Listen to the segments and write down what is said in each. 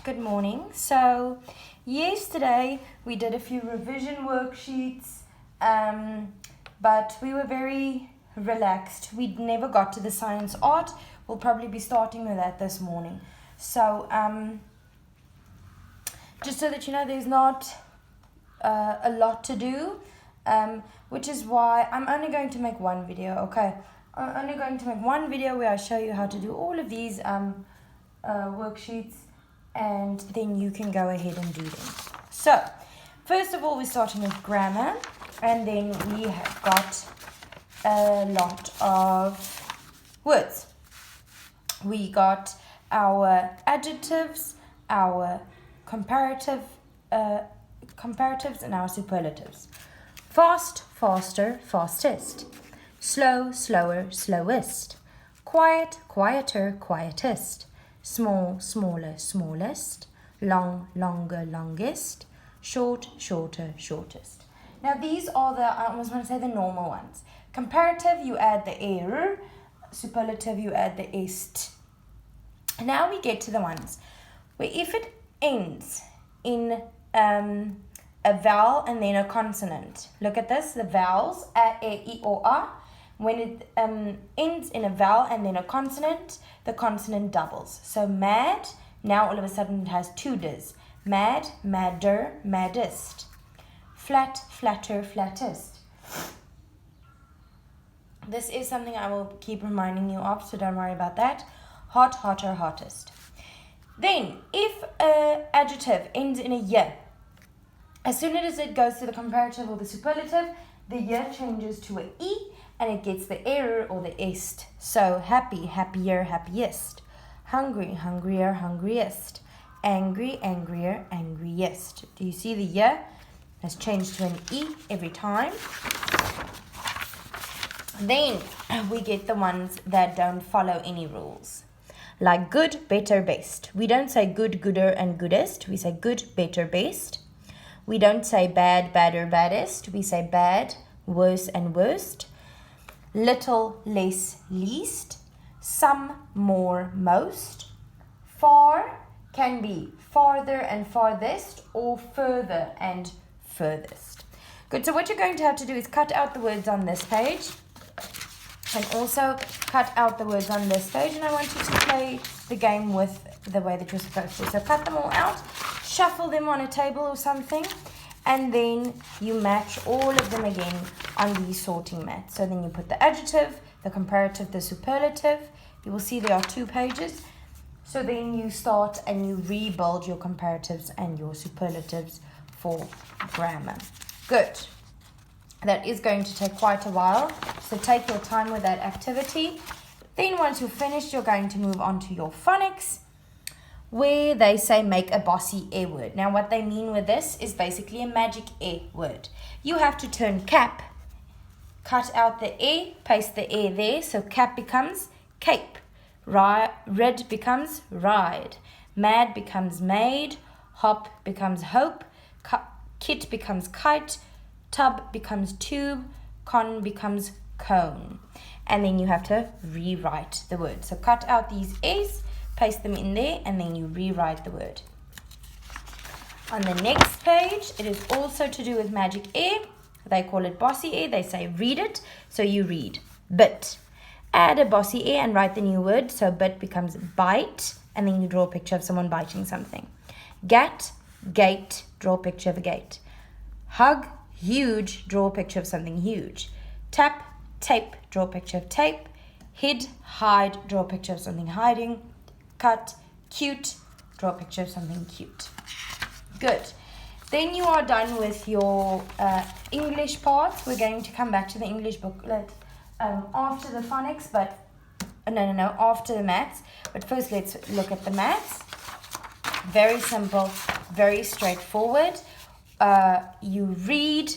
right, good morning. So yesterday we did a few revision worksheets, but we were very relaxed. We never got to the science art. We'll probably be starting with that this morning. So just so that you know, there's not a lot to do, which is why I'm only going to make one video, okay? I'm only going to make one video where I show you how to do all of these worksheets, and then you can go ahead and do them. So first of all, we're starting with grammar, and then we have got a lot of words. We got our adjectives, our comparatives, and our superlatives. Fast, faster, fastest. Slow, slower, slowest. Quiet, quieter, quietest. Small, smaller, smallest. Long, longer, longest. Short, shorter, shortest. Now these are I almost want to say the normal ones. Comparative, you add the er. Superlative, you add the est. Now we get to the ones where if it ends in a vowel and then a consonant. Look at this, the vowels, a, e, or a. When it ends in a vowel and then a consonant, the consonant doubles. So mad, now all of a sudden it has two d's. Mad, madder, maddest. Flat, flatter, flattest. This is something I will keep reminding you of, so don't worry about that. Hot, hotter, hottest. Then, if an adjective ends in a y, as soon as it goes to the comparative or the superlative, the y changes to an e, and it gets the er or the est. So happy, happier, happiest. Hungry, hungrier, hungriest. Angry, angrier, angriest. Do you see the y has changed to an e every time? Then we get the ones that don't follow any rules. Like good, better, best. We don't say good, gooder, and goodest. We say good, better, best. We don't say bad, badder, baddest. We say bad, worse, and worst. Little, less, least. Some, more, most. Far can be farther and farthest, or further and furthest. Good, so what you're going to have to do is cut out the words on this page, and also cut out the words on this page, and I want you to play the game with the way that you're supposed to. So cut them all out, shuffle them on a table or something, and then you match all of them again on these sorting mats. So then you put the adjective, the comparative, the superlative. You will see there are 2 pages. So then you start and you rebuild your comparatives and your superlatives for grammar. Good. That is going to take quite a while, so take your time with that activity. Then once you're finished, you're going to move on to your phonics, where they say make a bossy air word. Now what they mean with this is basically a magic air word. You have to turn cap, cut out the air, paste the air there, so cap becomes cape, red becomes ride, mad becomes made, hop becomes hope, kit becomes kite, tub becomes tube, con becomes cone. And then you have to rewrite the word. So cut out these A's, paste them in there, and then you rewrite the word. On the next page, it is also to do with magic air. They call it bossy air. They say read it, so you read bit. Add a bossy air and write the new word. So bit becomes bite, and then you draw a picture of someone biting something. Gat, gate, draw a picture of a gate. Hug, huge, draw a picture of something huge. Tap, tape, draw a picture of tape. Hid, hide, draw a picture of something hiding. Cut, cute, draw a picture of something cute. Good. Then you are done with your English part. We're going to come back to the English booklet after the phonics, but after the maths. But first let's look at the maths. Very simple, very straightforward. You read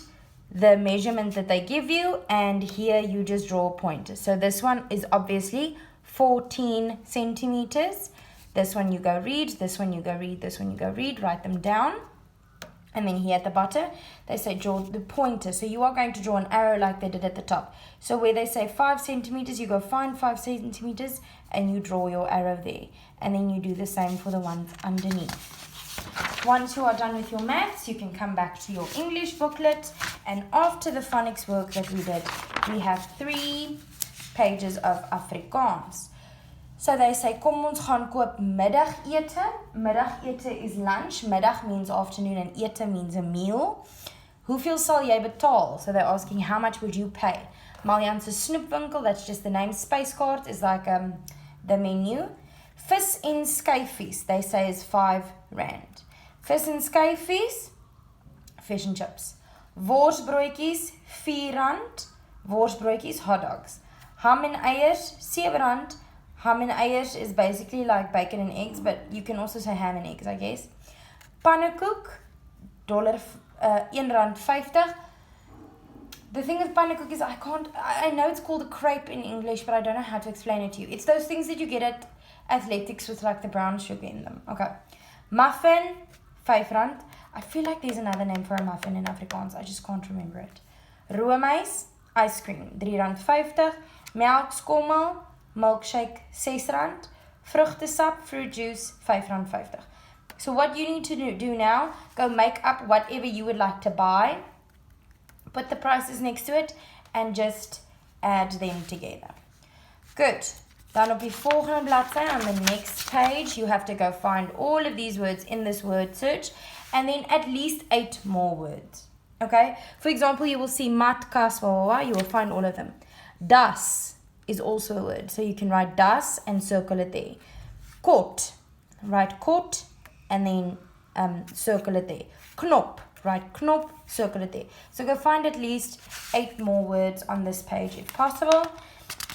the measurement that they give you, and here you just draw a point. So this one is obviously 14 centimeters. This one you go read, this one you go read, this one you go read, write them down. And then here at the bottom, they say draw the pointer. So you are going to draw an arrow like they did at the top. So where they say 5 centimeters, you go find 5 centimeters and you draw your arrow there. And then you do the same for the ones underneath. Once you are done with your maths, you can come back to your English booklet. And after the phonics work that we did, we have 3 pages of Afrikaans. So they say, kom ons gaan koop middagete. Middagete is lunch. Middag means afternoon and ete means a meal. Hoeveel sal jy betaal? So they're asking, how much would you pay? Maljan's snoepwinkel, that's just the name. Space card is like the menu. Vis en skyfies, they say is 5 rand. Vis en skyfies, fish and chips. Worsbroodjies, 4 rand. Worsbroodjies, hot dogs. Ham en eiers, 7 rand. Ham en eiers is basically like bacon and eggs, but you can also say ham and eggs, I guess. Pannekoek, R1.50. The thing with pannekoek is I know it's called a crepe in English, but I don't know how to explain it to you. It's those things that you get at athletics with like the brown sugar in them. Okay. Muffin, 5 rand. I feel like there's another name for a muffin in Afrikaans. I just can't remember it. Roomys, ice cream, R3.50. Melk, skommel, milkshake, 6 rand. Vruchtesap, fruit juice, R5.50. So what you need to do now, go make up whatever you would like to buy. Put the prices next to it and just add them together. Good. Dan op die volgende bladsy on the next page, you have to go find all of these words in this word search and then at least 8 more words. Okay? For example, you will see matkas, you will find all of them. Das is also a word. So you can write das and circle it there. Kot, write kot and then circle it there. Knop, write knop, circle it there. So go find at least 8 more words on this page if possible.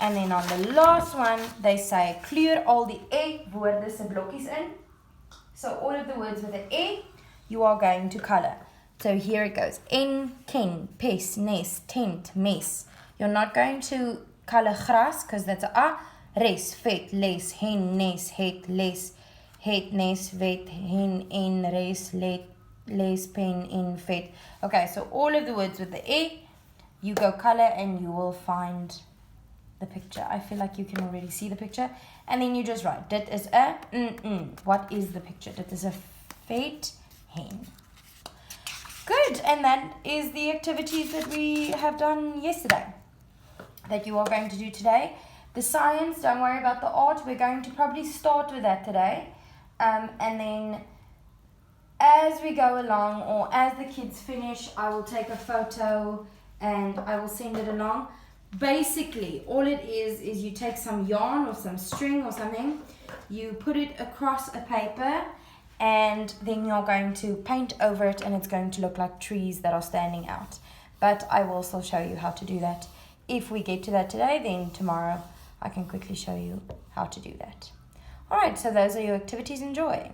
And then on the last one, they say kleur al die woorde se blokkies in. So all of the words with an you are going to color. So here it goes. En, ken, pes, nes, tent, mes. You're not going to color gras because that's a. Res, vet, les, hen, nes, het, les, het, nes, vet, hen, en, res, let, les, pen, in, vet. Okay, so all of the words with the you go color and you will find the picture. I feel like you can already see the picture. And then you just write, dit is a, what is the picture? Dit is a vet hen. Good, and that is the activities that we have done yesterday, that you are going to do today. The science, don't worry about the art. We're going to probably start with that today. And then as we go along, or as the kids finish, I will take a photo and I will send it along. Basically, all it is you take some yarn or some string or something, you put it across a paper, and then you're going to paint over it and it's going to look like trees that are standing out. But I will still show you how to do that. If we get to that today, then tomorrow I can quickly show you how to do that. Alright, so those are your activities. Enjoy.